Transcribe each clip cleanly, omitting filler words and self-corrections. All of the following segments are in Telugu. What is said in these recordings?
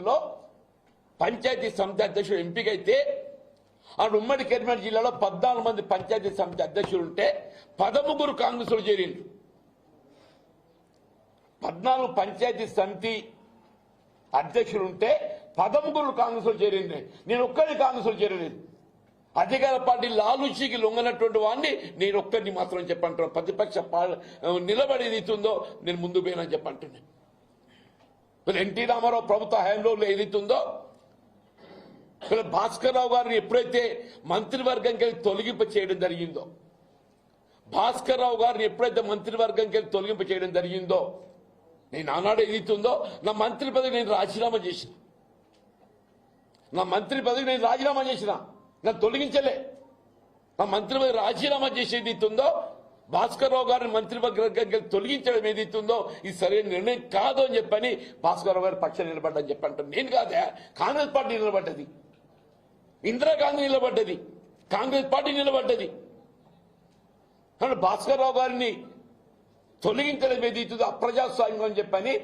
లో పంచాయతీ సమితి అధ్యక్షుడు ఎంపికైతే ఆ ఉమ్మడి కరీంనగర్ జిల్లాలో 14 మంది పంచాయతీ సమితి అధ్యక్షులు ఉంటే 13 కాంగ్రెస్లో చేరిండ్రు. 14 పంచాయతీ సమితి అధ్యక్షులు ఉంటే 13 కాంగ్రెస్లో చేరిండ్రు. నేను ఒక్కరిని కాంగ్రెస్లో చేరలేదు. అధికార పార్టీ లాలూచీకి లొంగనటువంటి వాడిని నేను ఒక్కరిని మాత్రం చెప్పంటున్నాను. ప్రతిపక్ష నిలబడేది ఇస్తుందో నేను ముందు పోయినా చెప్పంటున్నాను. ఎన్టీ రామారావు ప్రభుత్వ హయాంలో ఏదైతుందో భాస్కర్ రావు గారిని ఎప్పుడైతే మంత్రివర్గంకి తొలగింప చేయడం జరిగిందో, భాస్కర్ రావు గారిని ఎప్పుడైతే మంత్రివర్గంకి తొలగింప చేయడం జరిగిందో, నేను ఆనాడు ఏదైతుందో నా మంత్రి పదవి నేను రాజీనామా చేసిన, నా మంత్రి పదవి నేను రాజీనామా చేసిన, నన్ను తొలగించలే. నా మంత్రి పదవి రాజీనామా చేసేది ఇస్తుందో, భాస్కర్ రావు గారిని మంత్రివర్గంకి తొలగించడం ఏదైతుందో ఇది సరైన నిర్ణయం కాదు అని చెప్పని భాస్కర్ రావు గారి పక్షాన్ని నిలబడ్డని చెప్పంటాను. నేను కాదా, కాంగ్రెస్ పార్టీ నిలబడ్డది, ఇందిరాగాంధీ నిలబడ్డది, కాంగ్రెస్ పార్టీ నిలబడ్డది. కానీ భాస్కర్ రావు గారిని తొలగించడం ఏదైతుందో అప్రజాస్వామ్యం అని చెప్పని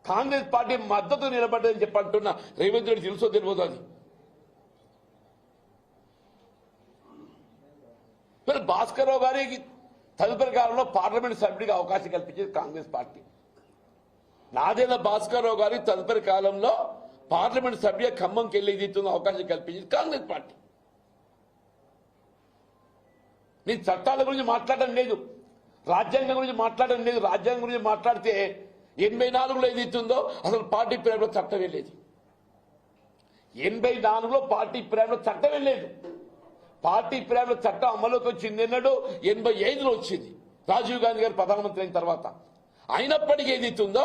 కాంగ్రెస్ పార్టీ మద్దతు నిలబడ్డదని చెప్పంటున్నా. రేవంత్ రెడ్డి తెలుసో తెలియదు అది. మరి భాస్కర్ రావు గారికి తదుపరి కాలంలో పార్లమెంట్ సభ్యుడిగా అవకాశం కల్పించేది కాంగ్రెస్ పార్టీ. నాదేళ్ల భాస్కర్ రావు గారికి తదుపరి కాలంలో పార్లమెంట్ సభ్య ఖమ్మంకి వెళ్ళేది అవకాశం కల్పించేది కాంగ్రెస్ పార్టీ. నేను చట్టాల గురించి మాట్లాడడం లేదు, రాజ్యాంగం గురించి మాట్లాడడం లేదు. రాజ్యాంగం గురించి మాట్లాడితే 84లో ఏదైతుందో అసలు పార్టీ ప్రేమలో చట్టమే లేదు. 84లో పార్టీ ప్రేమలో చట్టమే లేదు. పార్టీ ప్రేమల చట్టం అమలుకి వచ్చింది ఎన్నడూ 85లో వచ్చింది, రాజీవ్ గాంధీ గారు ప్రధానమంత్రి అయిన తర్వాత. అయినప్పటికీ ఏదైతుందో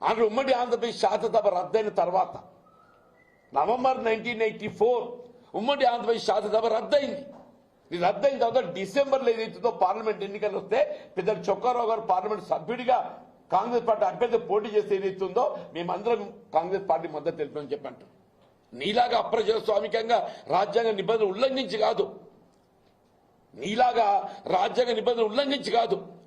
ఆంధ్ర ఉమ్మడి ఆంధ్రప్రదేశ్ శాసనసభ రద్దయిన తర్వాత నవంబర్ 1984 ఉమ్మడి ఆంధ్రప్రదేశ్ శాసనసభ రద్దయింది. ఇది రద్దయిన తర్వాత డిసెంబర్లో ఏదైతుందో పార్లమెంట్ ఎన్నికలు వస్తే పెద్ద చొక్కారావు గారు పార్లమెంట్ సభ్యుడిగా కాంగ్రెస్ పార్టీ అభ్యర్థి పోటీ చేస్తే ఏదైతుందో మేమందరం కాంగ్రెస్ పార్టీ మద్దతు తెలుపుతామని చెప్పంటాం. నీలాగా అప్రజాస్వామికంగా రాజ్యాంగ నిబంధనలు ఉల్లంఘించి కాదు, నీలాగా రాజ్యాంగ నిబంధనలు ఉల్లంఘించి కాదు.